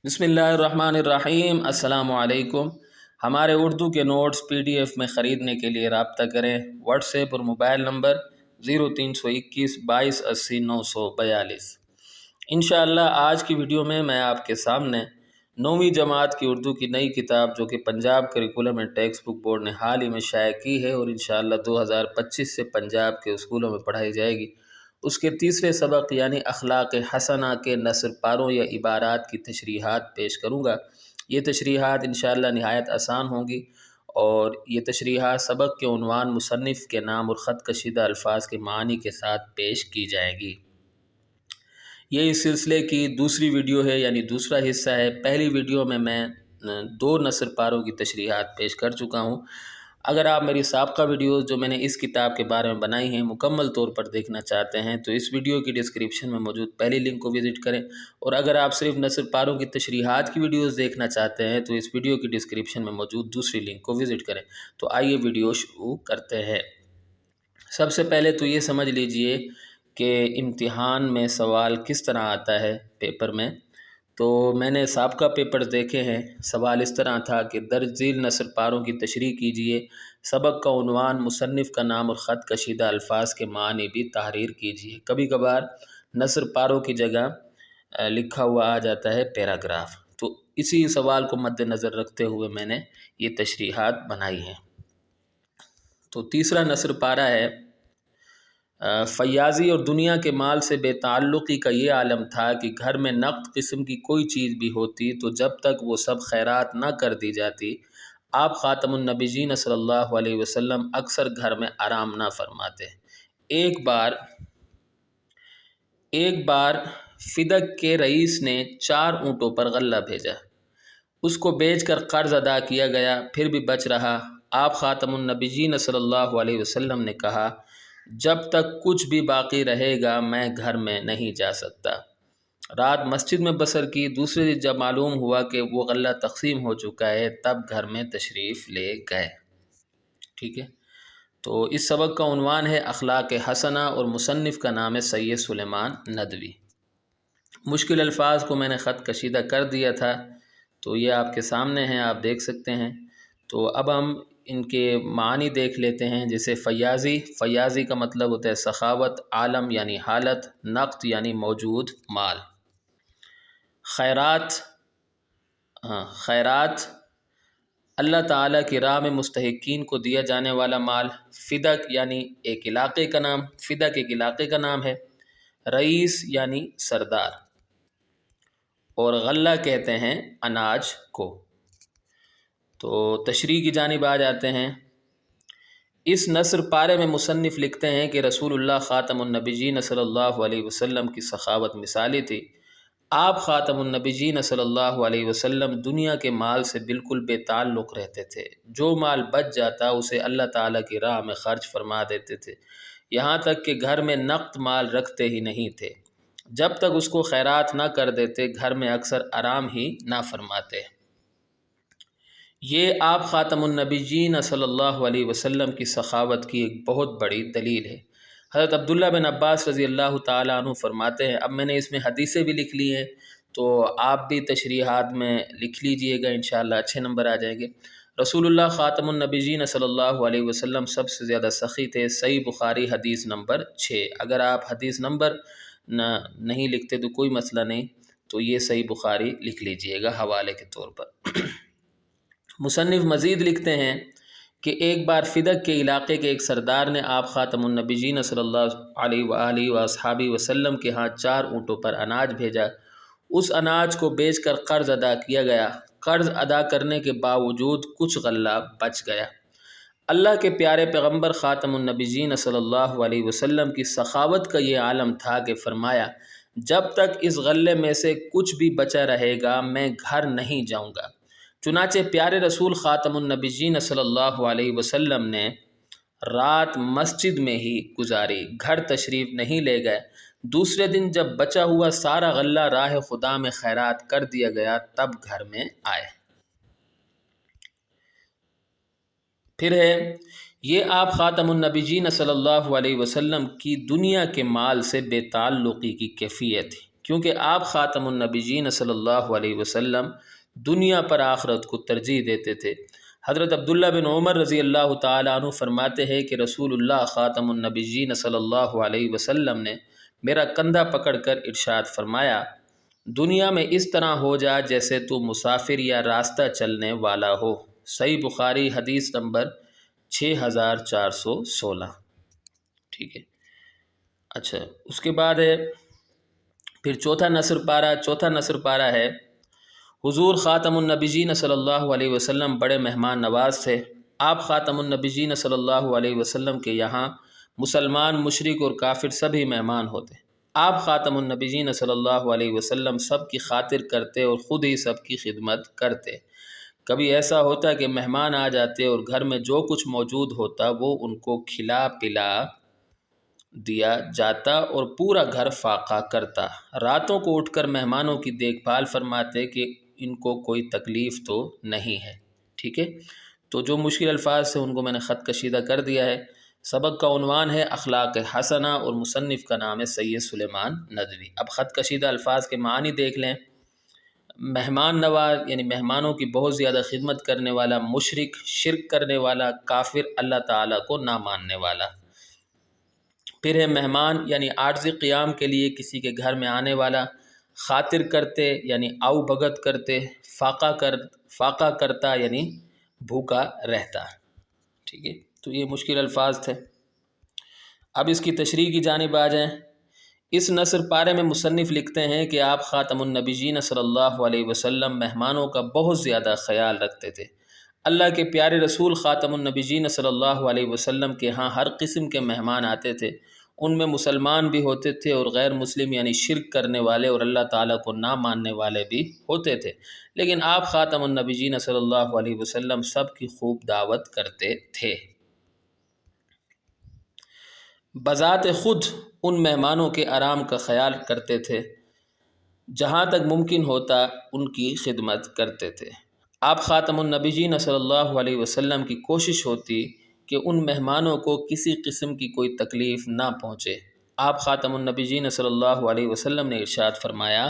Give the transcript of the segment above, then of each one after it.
بسم اللہ الرحمن الرحیم۔ السلام علیکم۔ ہمارے اردو کے نوٹس PDF میں خریدنے کے لیے رابطہ کریں۔ واٹس ایپ اور موبائل نمبر 0321 22 80 942۔ انشاءاللہ آج کی ویڈیو میں آپ کے سامنے 9ویں جماعت کی اردو کی نئی کتاب جو کہ Punjab curriculum and text book board نے حال ہی میں شائع کی ہے اور انشاءاللہ 2025 سے پنجاب کے اسکولوں میں پڑھائی جائے گی، اس کے تیسرے سبق یعنی اخلاق حسنہ کے نثر پاروں یا عبارات کی تشریحات پیش کروں گا۔ یہ تشریحات انشاءاللہ نہایت آسان ہوں گی اور یہ تشریحات سبق کے عنوان، مصنف کے نام اور خط کشیدہ الفاظ کے معنی کے ساتھ پیش کی جائیں گی۔ یہ اس سلسلے کی دوسری ویڈیو ہے، یعنی دوسرا حصہ ہے۔ پہلی ویڈیو میں 2 نثر پاروں کی تشریحات پیش کر چکا ہوں۔ اگر آپ میری سابقہ ویڈیوز جو میں نے اس کتاب کے بارے میں بنائی ہیں مکمل طور پر دیکھنا چاہتے ہیں تو اس ویڈیو کی ڈسکرپشن میں موجود پہلی لنک کو وزٹ کریں، اور اگر آپ صرف نثر پاروں کی تشریحات کی ویڈیوز دیکھنا چاہتے ہیں تو اس ویڈیو کی ڈسکرپشن میں موجود دوسری لنک کو وزٹ کریں۔ تو آئیے ویڈیو شروع کرتے ہیں۔ سب سے پہلے تو یہ سمجھ لیجئے کہ امتحان میں سوال کس طرح آتا ہے پیپر میں۔ تو میں نے سابقہ پیپر دیکھے ہیں، سوال اس طرح تھا کہ درج ذیل نثر پاروں کی تشریح کیجئے، سبق کا عنوان، مصنف کا نام اور خط کشیدہ الفاظ کے معنی بھی تحریر کیجئے۔ کبھی کبھار نثر پاروں کی جگہ لکھا ہوا آ جاتا ہے پیراگراف، تو اسی سوال کو مد نظر رکھتے ہوئے میں نے یہ تشریحات بنائی ہیں۔ تو تیسرا نثر پارہ ہے، فیاضی اور دنیا کے مال سے بے تعلقی کا یہ عالم تھا کہ گھر میں نقد قسم کی کوئی چیز بھی ہوتی تو جب تک وہ سب خیرات نہ کر دی جاتی، آپ خاتم النبیین صلی اللہ علیہ وسلم اکثر گھر میں آرام نہ فرماتے۔ ایک بار فدق کے رئیس نے 4 اونٹوں پر غلہ بھیجا، اس کو بیچ کر قرض ادا کیا گیا، پھر بھی بچ رہا۔ آپ خاتم النبیین صلی اللہ علیہ وسلم نے کہا، جب تک کچھ بھی باقی رہے گا میں گھر میں نہیں جا سکتا۔ رات مسجد میں بسر کی، دوسرے دن جب معلوم ہوا کہ وہ غلہ تقسیم ہو چکا ہے تب گھر میں تشریف لے گئے۔ ٹھیک ہے، تو اس سبق کا عنوان ہے اخلاق حسنہ اور مصنف کا نام ہے سید سلیمان ندوی۔ مشکل الفاظ کو میں نے خط کشیدہ کر دیا تھا، تو یہ آپ کے سامنے ہیں، آپ دیکھ سکتے ہیں۔ تو اب ہم ان کے معنی دیکھ لیتے ہیں۔ جیسے فیاضی کا مطلب ہوتا ہے سخاوت، عالم یعنی حالت، نقد یعنی موجود مال، خیرات اللہ تعالیٰ کی راہ میں مستحقین کو دیا جانے والا مال، فدق یعنی ایک علاقے کا نام، فدق ایک علاقے کا نام ہے، رئیس یعنی سردار، اور غلہ کہتے ہیں اناج کو۔ تو تشریح کی جانب آ جاتے ہیں۔ اس نثر پارے میں مصنف لکھتے ہیں کہ رسول اللہ خاتم النبیین صلی اللہ علیہ وسلم کی سخاوت مثالی تھی۔ آپ خاتم النبیین صلی اللہ علیہ وسلم دنیا کے مال سے بالکل بے تعلق رہتے تھے۔ جو مال بچ جاتا اسے اللہ تعالیٰ کی راہ میں خرچ فرما دیتے تھے، یہاں تک کہ گھر میں نقد مال رکھتے ہی نہیں تھے۔ جب تک اس کو خیرات نہ کر دیتے گھر میں اکثر آرام ہی نہ فرماتے۔ یہ آپ خاتم النبیین صلی اللہ علیہ وسلم کی سخاوت کی ایک بہت بڑی دلیل ہے۔ حضرت عبداللہ بن عباس رضی اللہ تعالیٰ عنہ فرماتے ہیں، اب میں نے اس میں حدیثیں بھی لکھ لی ہیں تو آپ بھی تشریحات میں لکھ لیجئے گا، انشاءاللہ اچھے نمبر آ جائیں گے۔ رسول اللہ خاتم النبیین صلی اللہ علیہ وسلم سب سے زیادہ سخی تھے۔ صحیح بخاری حدیث نمبر 6۔ اگر آپ حدیث نمبر نہیں لکھتے تو کوئی مسئلہ نہیں، تو یہ صحیح بخاری لکھ لیجئے گا حوالے کے طور پر۔ مصنف مزید لکھتے ہیں کہ ایک بار فدق کے علاقے کے ایک سردار نے آپ خاتم النبیین صلی اللہ علیہ وآلہ وصحابہ وسلم کے ہاں 4 اونٹوں پر اناج بھیجا۔ اس اناج کو بیچ کر قرض ادا کیا گیا۔ قرض ادا کرنے کے باوجود کچھ غلہ بچ گیا۔ اللہ کے پیارے پیغمبر خاتم النبیین صلی اللہ علیہ وسلم کی سخاوت کا یہ عالم تھا کہ فرمایا، جب تک اس غلے میں سے کچھ بھی بچا رہے گا میں گھر نہیں جاؤں گا۔ چنانچہ پیارے رسول خاتم النبیین صلی اللہ علیہ وسلم نے رات مسجد میں ہی گزاری، گھر تشریف نہیں لے گئے۔ دوسرے دن جب بچا ہوا سارا غلہ راہ خدا میں خیرات کر دیا گیا تب گھر میں آئے۔ پھر ہے، یہ آپ خاتم النبیین صلی اللہ علیہ وسلم کی دنیا کے مال سے بے تعلقی کی کیفیت ہے۔ کیونکہ آپ خاتم النبیین صلی اللہ علیہ وسلم دنیا پر آخرت کو ترجیح دیتے تھے۔ حضرت عبداللہ بن عمر رضی اللہ تعالیٰ عنہ فرماتے ہیں کہ رسول اللہ خاتم النبیین صلی اللہ علیہ وسلم نے میرا کندھا پکڑ کر ارشاد فرمایا، دنیا میں اس طرح ہو جا جیسے تو مسافر یا راستہ چلنے والا ہو۔ صحیح بخاری حدیث نمبر 6416۔ ٹھیک ہے، اچھا اس کے بعد ہے پھر چوتھا نصر پارہ ہے، حضور خاتم النبیین صلی اللہ علیہ وسلم بڑے مہمان نواز تھے۔ آپ خاتم النبیین صلی اللہ علیہ وسلم کے یہاں مسلمان، مشرک اور کافر سبھی مہمان ہوتے۔ آپ خاتم النبیین صلی اللہ علیہ وسلم سب کی خاطر کرتے اور خود ہی سب کی خدمت کرتے۔ کبھی ایسا ہوتا کہ مہمان آ جاتے اور گھر میں جو کچھ موجود ہوتا وہ ان کو کھلا پلا دیا جاتا اور پورا گھر فاقہ کرتا۔ راتوں کو اٹھ کر مہمانوں کی دیکھ بھال فرماتے کہ ان کو کوئی تکلیف تو نہیں ہے۔ ٹھیک ہے، تو جو مشکل الفاظ سے ان کو میں نے خط کشیدہ کر دیا ہے۔ سبق کا عنوان ہے اخلاق حسنہ اور مصنف کا نام ہے سید سلیمان ندوی۔ اب خط کشیدہ الفاظ کے معنی دیکھ لیں۔ مہمان نواز یعنی مہمانوں کی بہت زیادہ خدمت کرنے والا، مشرک شرک کرنے والا، کافر اللہ تعالیٰ کو نہ ماننے والا۔ پھر ہے مہمان یعنی عارضی قیام کے لیے کسی کے گھر میں آنے والا، خاطر کرتے یعنی آؤ بھگت کرتے، فاقہ کرتا یعنی بھوکا رہتا۔ ٹھیک ہے، تو یہ مشکل الفاظ تھے۔ اب اس کی تشریح کی جانب آ جائیں۔ اس نثر پارے میں مصنف لکھتے ہیں کہ آپ خاتم النبیین صلی اللہ علیہ وسلم مہمانوں کا بہت زیادہ خیال رکھتے تھے۔ اللہ کے پیارے رسول خاتم النبیین صلی اللہ علیہ وسلم کے ہاں ہر قسم کے مہمان آتے تھے۔ ان میں مسلمان بھی ہوتے تھے اور غیر مسلم یعنی شرک کرنے والے اور اللہ تعالیٰ کو نہ ماننے والے بھی ہوتے تھے، لیکن آپ خاتم النبیین صلی اللہ علیہ وسلم سب کی خوب دعوت کرتے تھے۔ بذات خود ان مہمانوں کے آرام کا خیال کرتے تھے، جہاں تک ممکن ہوتا ان کی خدمت کرتے تھے۔ آپ خاتم النبیین صلی اللہ علیہ وسلم کی کوشش ہوتی کہ ان مہمانوں کو کسی قسم کی کوئی تکلیف نہ پہنچے۔ آپ خاتم النبیین صلی اللہ علیہ وسلم نے ارشاد فرمایا،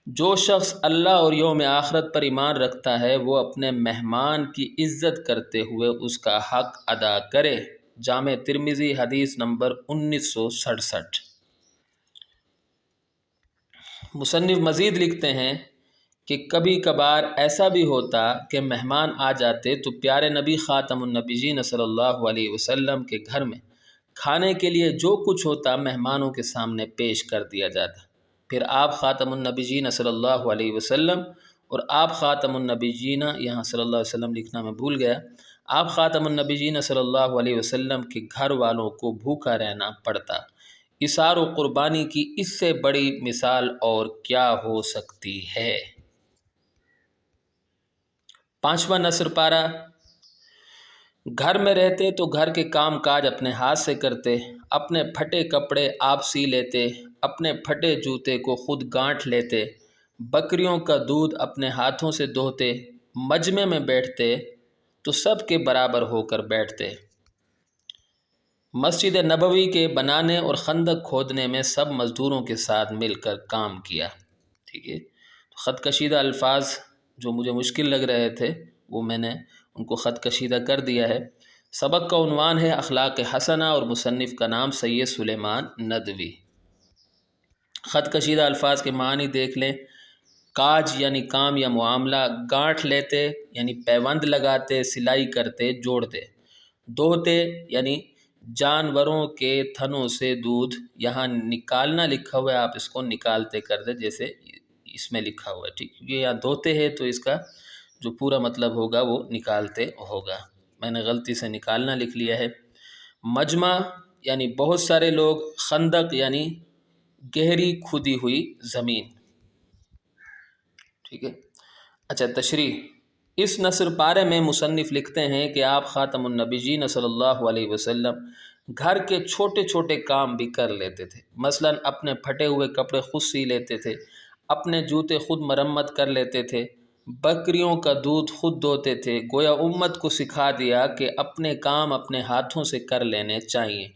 جو شخص اللہ اور یوم آخرت پر ایمان رکھتا ہے وہ اپنے مہمان کی عزت کرتے ہوئے اس کا حق ادا کرے۔ جامع ترمذی حدیث نمبر 1967۔ مصنف مزید لکھتے ہیں کہ کبھی کبھار ایسا بھی ہوتا کہ مہمان آ جاتے تو پیارے نبی خاتم النبیین صلی اللہ علیہ وسلم کے گھر میں کھانے کے لیے جو کچھ ہوتا مہمانوں کے سامنے پیش کر دیا جاتا۔ پھر آپ خاتم النبیین صلی اللہ علیہ وسلم اور آپ خاتم النبیین، یہاں صلی اللہ علیہ وسلم لکھنا میں بھول گیا، آپ خاتم النبیین صلی اللہ علیہ وسلم کے گھر والوں کو بھوکا رہنا پڑتا۔ اثار و قربانی کی اس سے بڑی مثال اور کیا ہو سکتی ہے۔ پانچواں نصر پارہ، گھر میں رہتے تو گھر کے کام کاج اپنے ہاتھ سے کرتے، اپنے پھٹے کپڑے آپ سی لیتے، اپنے پھٹے جوتے کو خود گانٹھ لیتے، بکریوں کا دودھ اپنے ہاتھوں سے دوہتے، مجمع میں بیٹھتے تو سب کے برابر ہو کر بیٹھتے۔ مسجد نبوی کے بنانے اور خندق کھودنے میں سب مزدوروں کے ساتھ مل کر کام کیا۔ ٹھیک ہے، خط کشیدہ الفاظ جو مجھے مشکل لگ رہے تھے وہ میں نے ان کو خط کشیدہ کر دیا ہے۔ سبق کا عنوان ہے اخلاق حسنہ اور مصنف کا نام سید سلیمان ندوی۔ خط کشیدہ الفاظ کے معنی دیکھ لیں۔ کاج یعنی کام یا معاملہ، گانٹھ لیتے یعنی پیوند لگاتے، سلائی کرتے، جوڑتے، دوہتے یعنی جانوروں کے تھنوں سے دودھ، یہاں نکالنا لکھا ہوا ہے، آپ اس کو نکالتے کر دیں جیسے اس میں لکھا ہوا ہے۔ ٹھیک، یہ یہاں دھوتے ہیں تو اس کا جو پورا مطلب ہوگا وہ نکالتے ہوگا، میں نے غلطی سے نکالنا لکھ لیا ہے۔ مجمع یعنی بہت سارے لوگ، خندق یعنی گہری کھودی ہوئی زمین۔ ٹھیک ہے، اچھا تشریح۔ اس نثر پارے میں مصنف لکھتے ہیں کہ آپ خاتم النبیین صلی اللہ علیہ وسلم گھر کے چھوٹے چھوٹے کام بھی کر لیتے تھے۔ مثلا اپنے پھٹے ہوئے کپڑے خود سی لیتے تھے، اپنے جوتے خود مرمت کر لیتے تھے، بکریوں کا دودھ خود دوہتے تھے۔ گویا امت کو سکھا دیا کہ اپنے کام اپنے ہاتھوں سے کر لینے چاہیے،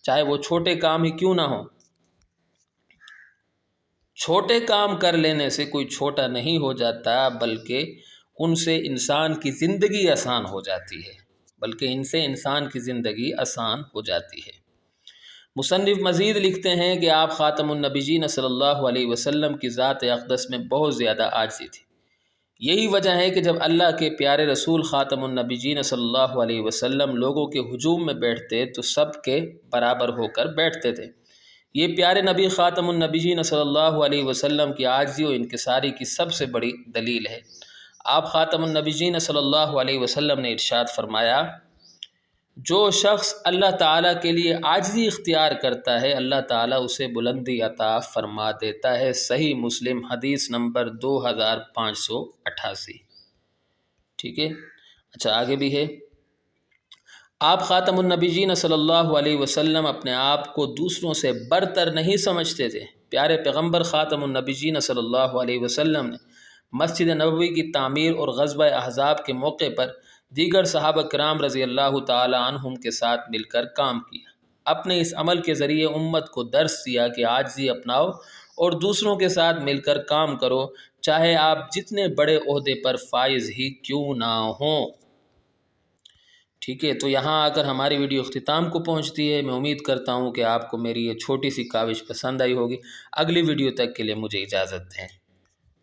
چاہے وہ چھوٹے کام ہی کیوں نہ ہوں۔ چھوٹے کام کر لینے سے کوئی چھوٹا نہیں ہو جاتا، بلکہ ان سے انسان کی زندگی آسان ہو جاتی ہے، ہو جاتی ہے۔ مصنف مزید لکھتے ہیں کہ آپ خاتم النبیین صلی اللہ علیہ وسلم کی ذات اقدس میں بہت زیادہ عاجزی تھی۔ یہی وجہ ہے کہ جب اللہ کے پیارے رسول خاتم النبیین صلی اللہ علیہ وسلم لوگوں کے ہجوم میں بیٹھتے تو سب کے برابر ہو کر بیٹھتے تھے۔ یہ پیارے نبی خاتم النبیین صلی اللہ علیہ وسلم کی عاجزی و انکساری کی سب سے بڑی دلیل ہے۔ آپ خاتم النبیین صلی اللہ علیہ وسلم نے ارشاد فرمایا، جو شخص اللہ تعالیٰ کے لیے عاجزی اختیار کرتا ہے، اللہ تعالیٰ اسے بلندی عطا فرما دیتا ہے۔ صحیح مسلم حدیث نمبر 2588۔ ٹھیک ہے، اچھا آگے بھی ہے۔ آپ خاتم النبیین صلی اللہ علیہ وسلم اپنے آپ کو دوسروں سے برتر نہیں سمجھتے تھے۔ پیارے پیغمبر خاتم النبیین صلی اللہ علیہ وسلم نے مسجد نبوی کی تعمیر اور غزوہ احزاب کے موقع پر دیگر صحابہ کرام رضی اللہ تعالی عنہم کے ساتھ مل کر کام کیا۔ اپنے اس عمل کے ذریعے امت کو درس دیا کہ عاجزی اپناؤ اور دوسروں کے ساتھ مل کر کام کرو، چاہے آپ جتنے بڑے عہدے پر فائز ہی کیوں نہ ہوں۔ ٹھیک ہے، تو یہاں آ کر ہماری ویڈیو اختتام کو پہنچتی ہے۔ میں امید کرتا ہوں کہ آپ کو میری یہ چھوٹی سی کاوش پسند آئی ہوگی۔ اگلی ویڈیو تک کے لیے مجھے اجازت دیں۔